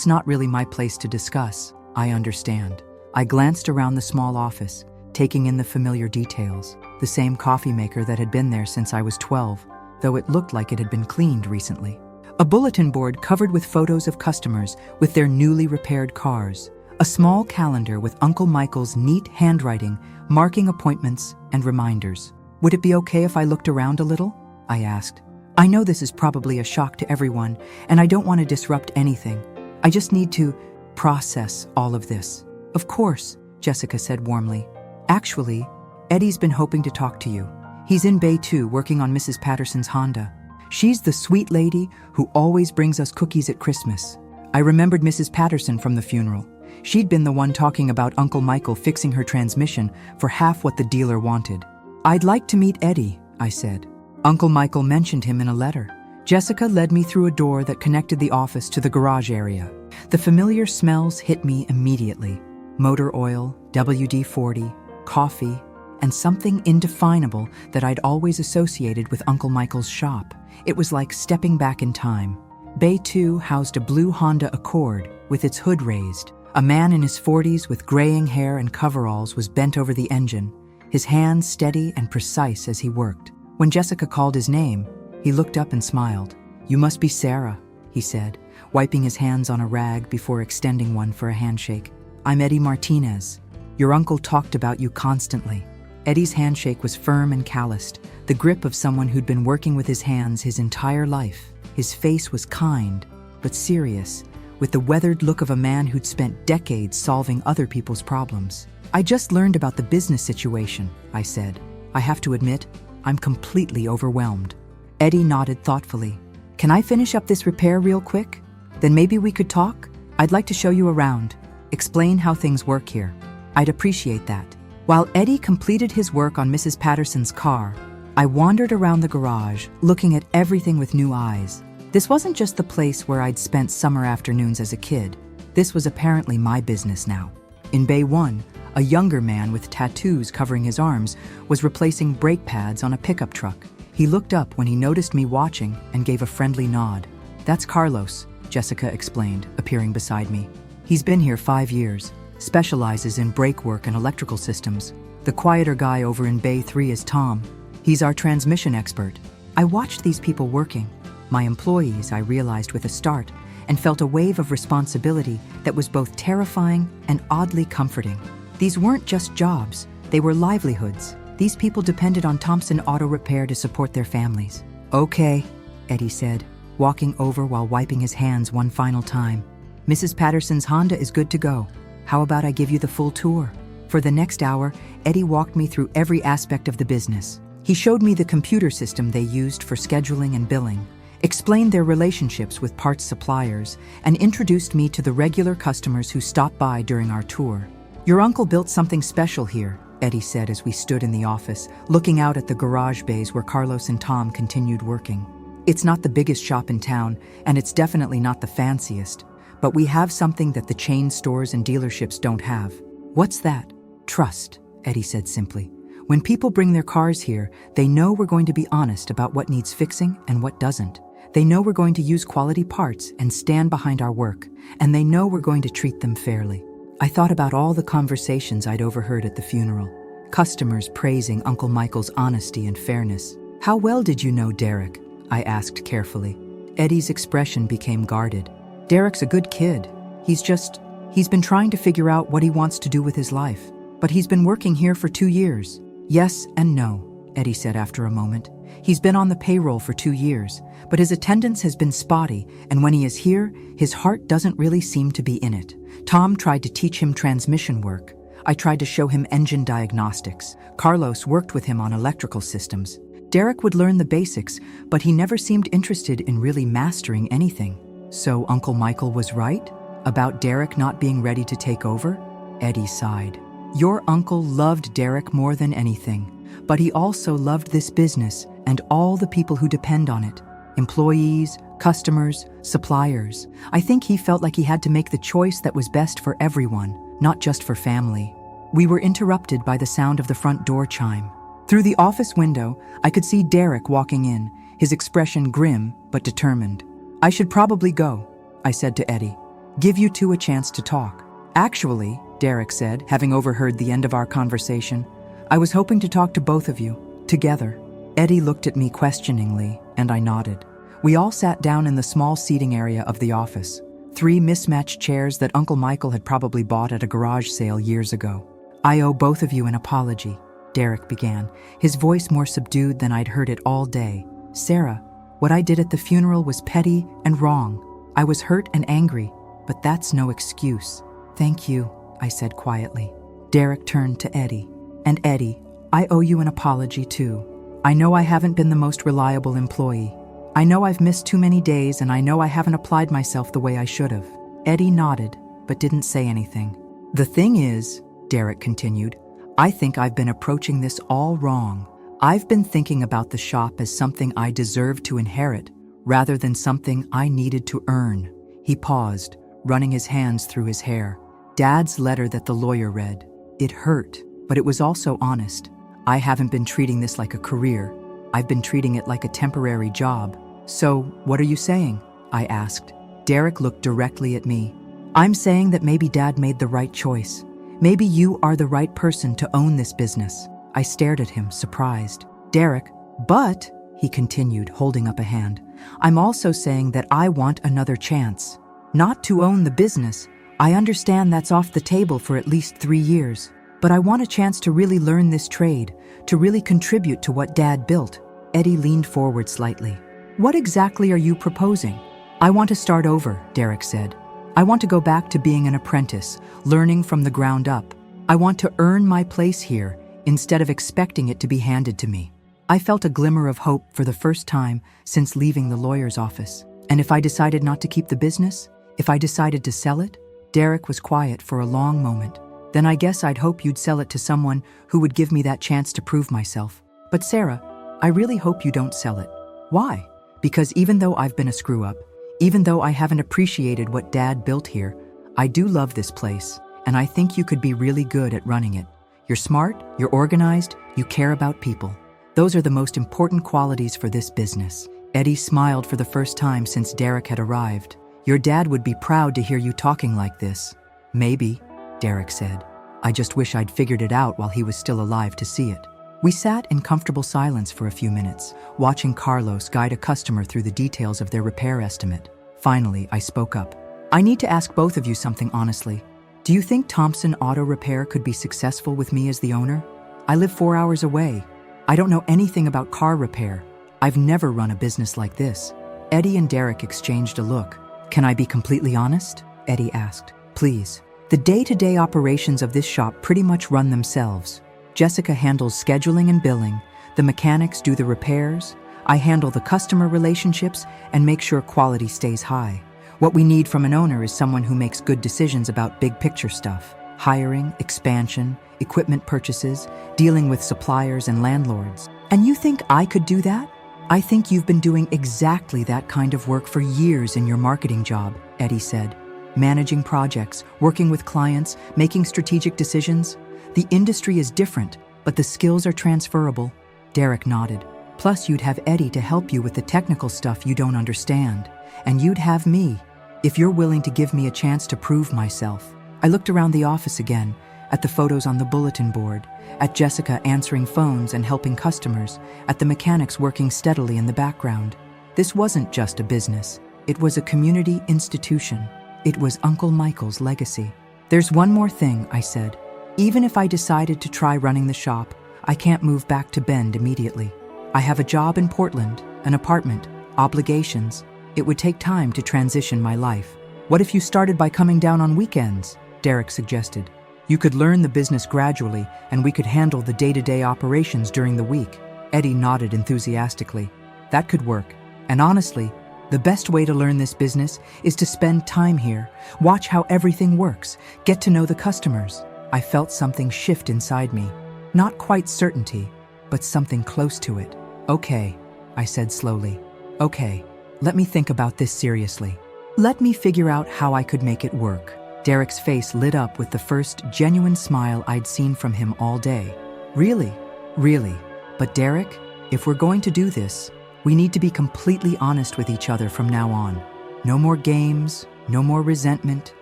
not really my place to discuss." "I understand." I glanced around the small office, taking in the familiar details. The same coffee maker that had been there since I was 12, though it looked like it had been cleaned recently. A bulletin board covered with photos of customers with their newly repaired cars. A small calendar with Uncle Michael's neat handwriting, marking appointments and reminders. "Would it be okay if I looked around a little?" I asked. "I know this is probably a shock to everyone, and I don't want to disrupt anything. I just need to process all of this." "Of course," Jessica said warmly. "Actually, Eddie's been hoping to talk to you. He's in Bay 2 working on Mrs. Patterson's Honda. She's the sweet lady who always brings us cookies at Christmas." I remembered Mrs. Patterson from the funeral. She'd been the one talking about Uncle Michael fixing her transmission for half what the dealer wanted. "I'd like to meet Eddie," I said. "Uncle Michael mentioned him in a letter." Jessica led me through a door that connected the office to the garage area. The familiar smells hit me immediately. Motor oil, WD-40, coffee, and something indefinable that I'd always associated with Uncle Michael's shop. It was like stepping back in time. Bay 2 housed a blue Honda Accord with its hood raised. A man in his 40s with graying hair and coveralls was bent over the engine, his hands steady and precise as he worked. When Jessica called his name, he looked up and smiled. "You must be Sarah," he said, wiping his hands on a rag before extending one for a handshake. "I'm Eddie Martinez. Your uncle talked about you constantly." Eddie's handshake was firm and calloused, the grip of someone who'd been working with his hands his entire life. His face was kind, but serious, with the weathered look of a man who'd spent decades solving other people's problems. "I just learned about the business situation," I said. "I have to admit, I'm completely overwhelmed." Eddie nodded thoughtfully. "Can I finish up this repair real quick? Then maybe we could talk? I'd like to show you around, explain how things work here." "I'd appreciate that." While Eddie completed his work on Mrs. Patterson's car, I wandered around the garage, looking at everything with new eyes. This wasn't just the place where I'd spent summer afternoons as a kid. This was apparently my business now. In Bay 1, a younger man with tattoos covering his arms was replacing brake pads on a pickup truck. He looked up when he noticed me watching and gave a friendly nod. "That's Carlos," Jessica explained, appearing beside me. "He's been here 5 years, specializes in brake work and electrical systems. The quieter guy over in Bay 3 is Tom. He's our transmission expert." I watched these people working, my employees, I realized with a start, and felt a wave of responsibility that was both terrifying and oddly comforting. These weren't just jobs, they were livelihoods. These people depended on Thompson Auto Repair to support their families. "Okay," Eddie said, walking over while wiping his hands one final time. "Mrs. Patterson's Honda is good to go. How about I give you the full tour?" For the next hour, Eddie walked me through every aspect of the business. He showed me the computer system they used for scheduling and billing, explained their relationships with parts suppliers, and introduced me to the regular customers who stopped by during our tour. "Your uncle built something special here," Eddie said as we stood in the office, looking out at the garage bays where Carlos and Tom continued working. "It's not the biggest shop in town, and it's definitely not the fanciest, but we have something that the chain stores and dealerships don't have." "What's that?" "Trust," Eddie said simply. "When people bring their cars here, they know we're going to be honest about what needs fixing and what doesn't. They know we're going to use quality parts and stand behind our work, and they know we're going to treat them fairly." I thought about all the conversations I'd overheard at the funeral. Customers praising Uncle Michael's honesty and fairness. "How well did you know Derek?" I asked carefully. Eddie's expression became guarded. Derek's a good kid. He's been trying to figure out what he wants to do with his life. But he's been working here for 2 years. Yes and no, Eddie said after a moment. He's been on the payroll for 2 years, but his attendance has been spotty, and when he is here, his heart doesn't really seem to be in it. Tom tried to teach him transmission work. I tried to show him engine diagnostics. Carlos worked with him on electrical systems. Derek would learn the basics, but he never seemed interested in really mastering anything. So Uncle Michael was right about Derek not being ready to take over? Eddie sighed. Your uncle loved Derek more than anything, but he also loved this business and all the people who depend on it. Employees, customers, suppliers. I think he felt like he had to make the choice that was best for everyone, not just for family. We were interrupted by the sound of the front door chime. Through the office window, I could see Derek walking in, his expression grim but determined. I should probably go, I said to Eddie. Give you two a chance to talk. Actually, Derek said, having overheard the end of our conversation, I was hoping to talk to both of you, together. Eddie looked at me questioningly, and I nodded. We all sat down in the small seating area of the office. 3 mismatched chairs that Uncle Michael had probably bought at a garage sale years ago. I owe both of you an apology, Derek began, his voice more subdued than I'd heard it all day. Sarah, what I did at the funeral was petty and wrong. I was hurt and angry, but that's no excuse. Thank you, I said quietly. Derek turned to Eddie. And Eddie, I owe you an apology too. I know I haven't been the most reliable employee. I know I've missed too many days, and I know I haven't applied myself the way I should have. Eddie nodded, but didn't say anything. The thing is, Derek continued, I think I've been approaching this all wrong. I've been thinking about the shop as something I deserved to inherit, rather than something I needed to earn. He paused, running his hands through his hair. Dad's letter that the lawyer read. It hurt, but it was also honest. I haven't been treating this like a career. I've been treating it like a temporary job. So, what are you saying? I asked. Derek looked directly at me. I'm saying that maybe Dad made the right choice. Maybe you are the right person to own this business. I stared at him, surprised. Derek, but, he continued, holding up a hand, I'm also saying that I want another chance. Not to own the business. I understand that's off the table for at least 3 years. But I want a chance to really learn this trade, to really contribute to what Dad built. Eddie leaned forward slightly. What exactly are you proposing? I want to start over, Derek said. I want to go back to being an apprentice, learning from the ground up. I want to earn my place here, instead of expecting it to be handed to me. I felt a glimmer of hope for the first time since leaving the lawyer's office. And if I decided not to keep the business? If I decided to sell it? Derek was quiet for a long moment. Then I guess I'd hope you'd sell it to someone who would give me that chance to prove myself. But Sarah, I really hope you don't sell it. Why? Because even though I've been a screw-up, even though I haven't appreciated what Dad built here, I do love this place, and I think you could be really good at running it. You're smart, you're organized, you care about people. Those are the most important qualities for this business. Eddie smiled for the first time since Derek had arrived. Your dad would be proud to hear you talking like this. Maybe, Derek said. I just wish I'd figured it out while he was still alive to see it. We sat in comfortable silence for a few minutes, watching Carlos guide a customer through the details of their repair estimate. Finally, I spoke up. I need to ask both of you something honestly. Do you think Thompson Auto Repair could be successful with me as the owner? I live 4 hours away. I don't know anything about car repair. I've never run a business like this. Eddie and Derek exchanged a look. Can I be completely honest? Eddie asked. Please. The day-to-day operations of this shop pretty much run themselves. Jessica handles scheduling and billing. The mechanics do the repairs. I handle the customer relationships and make sure quality stays high. What we need from an owner is someone who makes good decisions about big-picture stuff. Hiring, expansion, equipment purchases, dealing with suppliers and landlords. And you think I could do that? I think you've been doing exactly that kind of work for years in your marketing job, Eddie said. Managing projects, working with clients, making strategic decisions. The industry is different, but the skills are transferable. Derek nodded. Plus, you'd have Eddie to help you with the technical stuff you don't understand. And you'd have me, if you're willing to give me a chance to prove myself. I looked around the office again, at the photos on the bulletin board, at Jessica answering phones and helping customers, at the mechanics working steadily in the background. This wasn't just a business. It was a community institution. It was Uncle Michael's legacy. There's one more thing, I said. Even if I decided to try running the shop, I can't move back to Bend immediately. I have a job in Portland, an apartment, obligations. It would take time to transition my life. What if you started by coming down on weekends? Derek suggested. You could learn the business gradually, and we could handle the day-to-day operations during the week. Eddie nodded enthusiastically. That could work. And honestly, the best way to learn this business is to spend time here, watch how everything works, get to know the customers. I felt something shift inside me. Not quite certainty, but something close to it. Okay, I said slowly. Okay, let me think about this seriously. Let me figure out how I could make it work. Derek's face lit up with the first genuine smile I'd seen from him all day. Really? Really? But Derek, if we're going to do this, we need to be completely honest with each other from now on. No more games, no more resentment,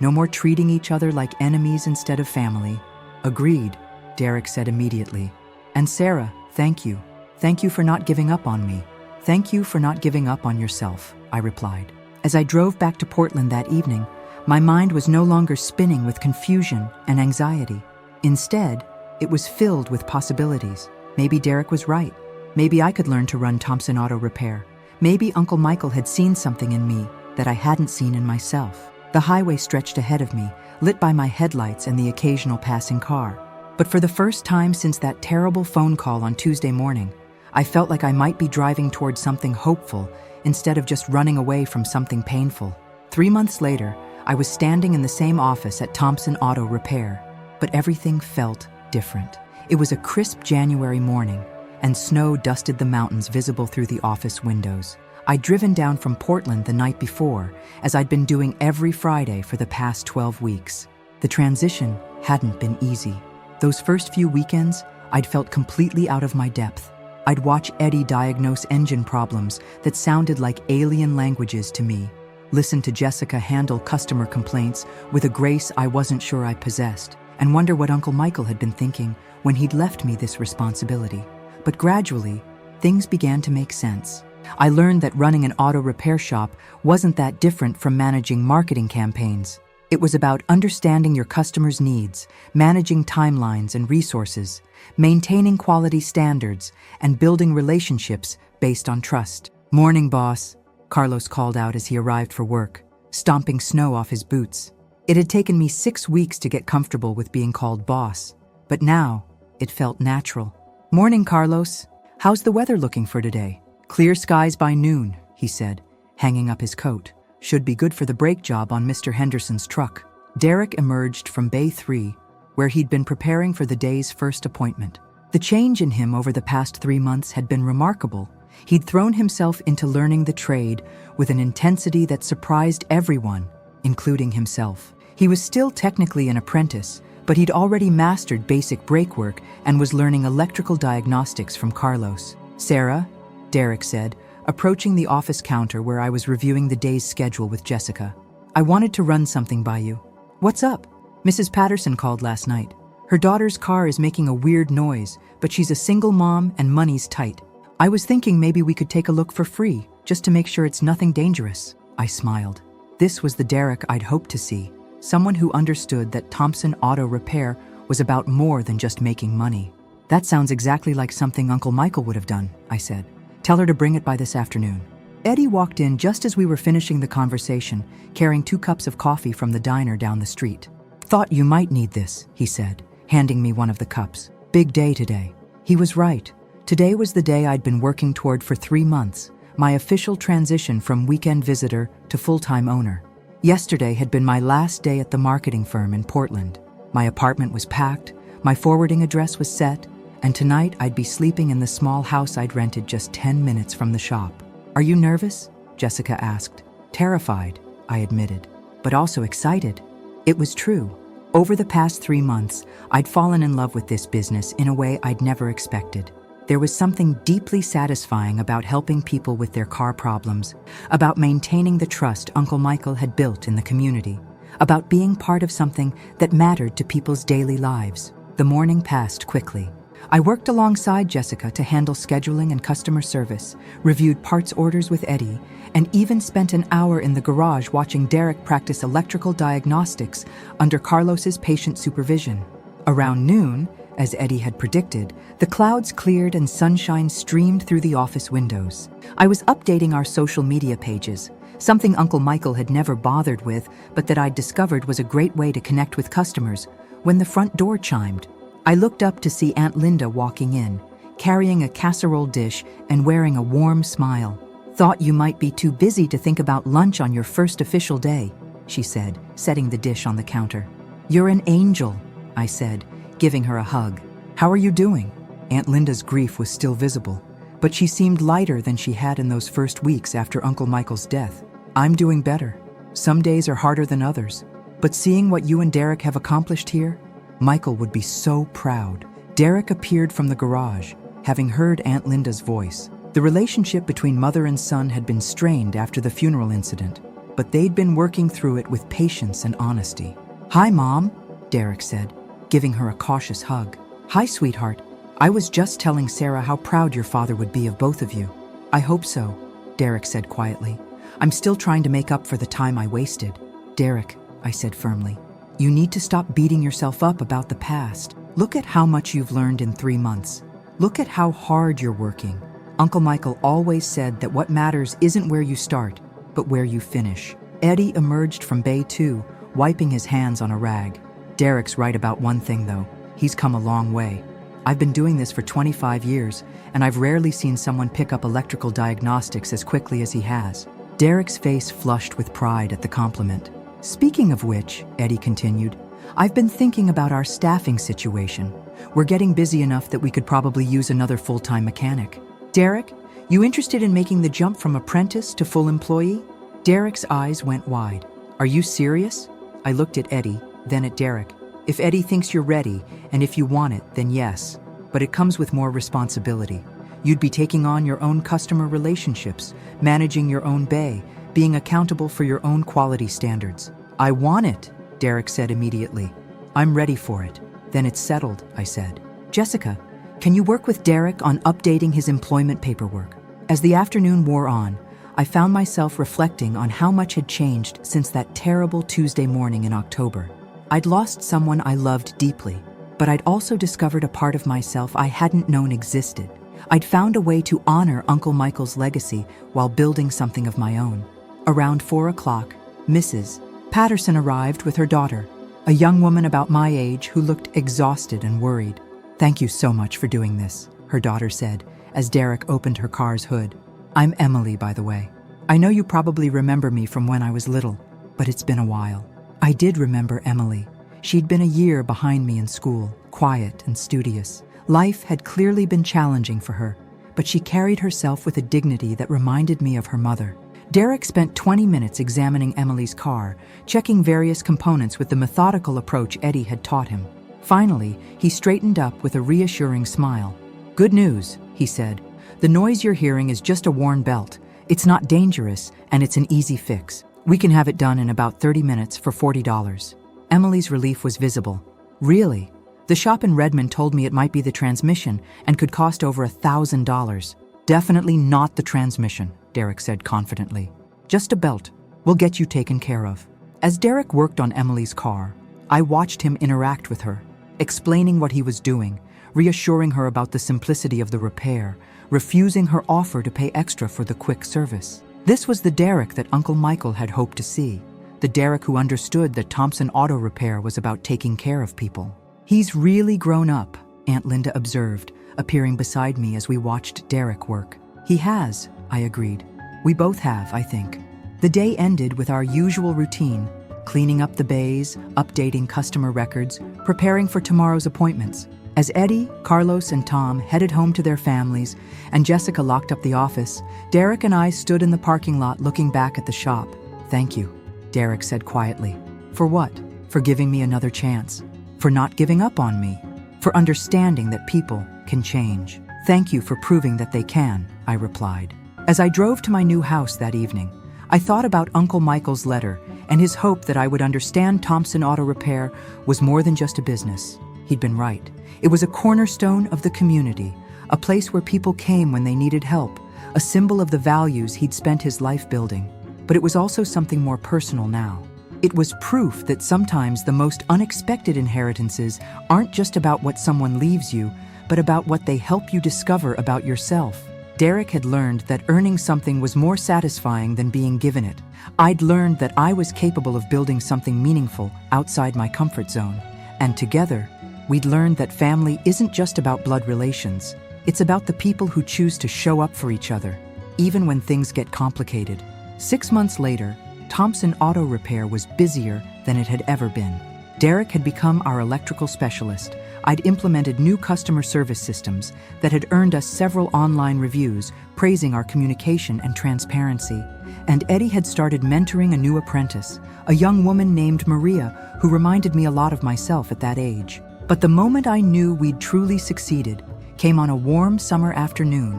no more treating each other like enemies instead of family. Agreed, Derek said immediately. And Sarah, thank you. Thank you for not giving up on me. Thank you for not giving up on yourself, I replied. As I drove back to Portland that evening, my mind was no longer spinning with confusion and anxiety. Instead, it was filled with possibilities. Maybe Derek was right. Maybe I could learn to run Thompson Auto Repair. Maybe Uncle Michael had seen something in me that I hadn't seen in myself. The highway stretched ahead of me, lit by my headlights and the occasional passing car. But for the first time since that terrible phone call on Tuesday morning, I felt like I might be driving towards something hopeful instead of just running away from something painful. 3 months later, I was standing in the same office at Thompson Auto Repair, but everything felt different. It was a crisp January morning, and snow dusted the mountains visible through the office windows. I'd driven down from Portland the night before, as I'd been doing every Friday for the past 12 weeks. The transition hadn't been easy. Those first few weekends, I'd felt completely out of my depth. I'd watch Eddie diagnose engine problems that sounded like alien languages to me, listen to Jessica handle customer complaints with a grace I wasn't sure I possessed, and wonder what Uncle Michael had been thinking when he'd left me this responsibility. But gradually, things began to make sense. I learned that running an auto repair shop wasn't that different from managing marketing campaigns. It was about understanding your customers' needs, managing timelines and resources, maintaining quality standards, and building relationships based on trust. "Morning, boss," Carlos called out as he arrived for work, stomping snow off his boots. It had taken me 6 weeks to get comfortable with being called boss, but now it felt natural. "Morning, Carlos. How's the weather looking for today?" "Clear skies by noon," he said, hanging up his coat. "Should be good for the brake job on Mr. Henderson's truck." Derek emerged from Bay 3, where he'd been preparing for the day's first appointment. The change in him over the past 3 months had been remarkable. He'd thrown himself into learning the trade with an intensity that surprised everyone, including himself. He was still technically an apprentice, but he'd already mastered basic brake work and was learning electrical diagnostics from Carlos. "Sarah," Derek said, approaching the office counter where I was reviewing the day's schedule with Jessica. "I wanted to run something by you." "What's up?" "Mrs. Patterson called last night. Her daughter's car is making a weird noise, but she's a single mom and money's tight. I was thinking maybe we could take a look for free, just to make sure it's nothing dangerous." I smiled. This was the Derek I'd hoped to see. Someone who understood that Thompson Auto Repair was about more than just making money. "That sounds exactly like something Uncle Michael would have done," I said. "Tell her to bring it by this afternoon." Eddie walked in just as we were finishing the conversation, carrying 2 cups of coffee from the diner down the street. "Thought you might need this," he said, handing me one of the cups. "Big day today." He was right. Today was the day I'd been working toward for 3 months, my official transition from weekend visitor to full-time owner. Yesterday had been my last day at the marketing firm in Portland. My apartment was packed, my forwarding address was set, and tonight I'd be sleeping in the small house I'd rented just 10 minutes from the shop. "Are you nervous?" Jessica asked. "Terrified," I admitted, but also excited. It was true. Over the past 3 months, I'd fallen in love with this business in a way I'd never expected. There was something deeply satisfying about helping people with their car problems, about maintaining the trust Uncle Michael had built in the community, about being part of something that mattered to people's daily lives. The morning passed quickly. I worked alongside Jessica to handle scheduling and customer service, reviewed parts orders with Eddie, and even spent an hour in the garage watching Derek practice electrical diagnostics under Carlos's patient supervision. Around noon, as Eddie had predicted, the clouds cleared and sunshine streamed through the office windows. I was updating our social media pages, something Uncle Michael had never bothered with, but that I'd discovered was a great way to connect with customers, when the front door chimed. I looked up to see Aunt Linda walking in, carrying a casserole dish and wearing a warm smile. "Thought you might be too busy to think about lunch on your first official day," she said, setting the dish on the counter. "You're an angel," I said, giving her a hug. "How are you doing?" Aunt Linda's grief was still visible, but she seemed lighter than she had in those first weeks after Uncle Michael's death. "I'm doing better. Some days are harder than others, but seeing what you and Derek have accomplished here, Michael would be so proud." Derek appeared from the garage, having heard Aunt Linda's voice. The relationship between mother and son had been strained after the funeral incident, but they'd been working through it with patience and honesty. "Hi, Mom," Derek said, giving her a cautious hug. "Hi, sweetheart. I was just telling Sarah how proud your father would be of both of you." "I hope so," Derek said quietly. "I'm still trying to make up for the time I wasted." "Derek," I said firmly, "you need to stop beating yourself up about the past. Look at how much you've learned in 3 months. Look at how hard you're working. Uncle Michael always said that what matters isn't where you start, but where you finish." Eddie emerged from Bay 2, wiping his hands on a rag. "Derek's right about one thing, though. He's come a long way. I've been doing this for 25 years, and I've rarely seen someone pick up electrical diagnostics as quickly as he has." Derek's face flushed with pride at the compliment. "Speaking of which," Eddie continued, "I've been thinking about our staffing situation. We're getting busy enough that we could probably use another full-time mechanic. Derek, you interested in making the jump from apprentice to full employee?" Derek's eyes went wide. "Are you serious?" I looked at Eddie, then at Derek. "If Eddie thinks you're ready, and if you want it, then yes. But it comes with more responsibility. You'd be taking on your own customer relationships, managing your own bay, being accountable for your own quality standards." "I want it," Derek said immediately. "I'm ready for it." "Then it's settled," I said. "Jessica, can you work with Derek on updating his employment paperwork?" As the afternoon wore on, I found myself reflecting on how much had changed since that terrible Tuesday morning in October. I'd lost someone I loved deeply, but I'd also discovered a part of myself I hadn't known existed. I'd found a way to honor Uncle Michael's legacy while building something of my own. Around 4 o'clock, Mrs. Patterson arrived with her daughter, a young woman about my age who looked exhausted and worried. "Thank you so much for doing this," her daughter said, as Derek opened her car's hood. "I'm Emily, by the way. I know you probably remember me from when I was little, but it's been a while." I did remember Emily. She'd been a year behind me in school, quiet and studious. Life had clearly been challenging for her, but she carried herself with a dignity that reminded me of her mother. Derek spent 20 minutes examining Emily's car, checking various components with the methodical approach Eddie had taught him. Finally, he straightened up with a reassuring smile. "Good news," he said. "The noise you're hearing is just a worn belt. It's not dangerous, and it's an easy fix. We can have it done in about 30 minutes for $40. Emily's relief was visible. "Really? The shop in Redmond told me it might be the transmission and could cost over $1,000. "Definitely not the transmission," Derek said confidently. "Just a belt. We'll get you taken care of." As Derek worked on Emily's car, I watched him interact with her, explaining what he was doing, reassuring her about the simplicity of the repair, refusing her offer to pay extra for the quick service. This was the Derek that Uncle Michael had hoped to see, the Derek who understood that Thompson Auto Repair was about taking care of people. "He's really grown up," Aunt Linda observed, appearing beside me as we watched Derek work. "He has," I agreed. "We both have, I think." The day ended with our usual routine, cleaning up the bays, updating customer records, preparing for tomorrow's appointments. As Eddie, Carlos, and Tom headed home to their families and Jessica locked up the office, Derek and I stood in the parking lot looking back at the shop. "Thank you," Derek said quietly. "For what?" "For giving me another chance. For not giving up on me. For understanding that people can change." "Thank you for proving that they can," I replied. As I drove to my new house that evening, I thought about Uncle Michael's letter and his hope that I would understand Thompson Auto Repair was more than just a business. He'd been right. It was a cornerstone of the community, a place where people came when they needed help, a symbol of the values he'd spent his life building. But it was also something more personal now. It was proof that sometimes the most unexpected inheritances aren't just about what someone leaves you, but about what they help you discover about yourself. Derek had learned that earning something was more satisfying than being given it. I'd learned that I was capable of building something meaningful outside my comfort zone. And together, we'd learned that family isn't just about blood relations. It's about the people who choose to show up for each other, even when things get complicated. 6 months later, Thompson Auto Repair was busier than it had ever been. Derek had become our electrical specialist. I'd implemented new customer service systems that had earned us several online reviews praising our communication and transparency. And Eddie had started mentoring a new apprentice, a young woman named Maria, who reminded me a lot of myself at that age. But the moment I knew we'd truly succeeded came on a warm summer afternoon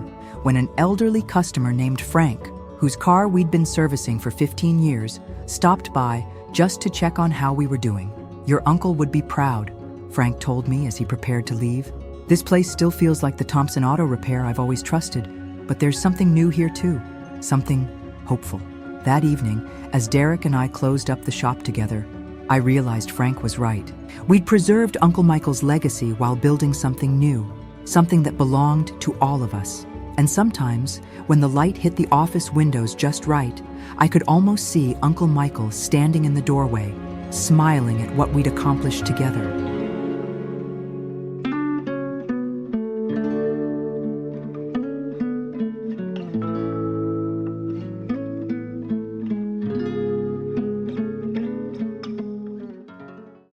when an elderly customer named Frank, whose car we'd been servicing for 15 years, stopped by just to check on how we were doing. "Your uncle would be proud," Frank told me as he prepared to leave. "This place still feels like the Thompson Auto Repair I've always trusted, but there's something new here too, something hopeful." That evening, as Derek and I closed up the shop together, I realized Frank was right. We'd preserved Uncle Michael's legacy while building something new, something that belonged to all of us. And sometimes, when the light hit the office windows just right, I could almost see Uncle Michael standing in the doorway, smiling at what we'd accomplished together.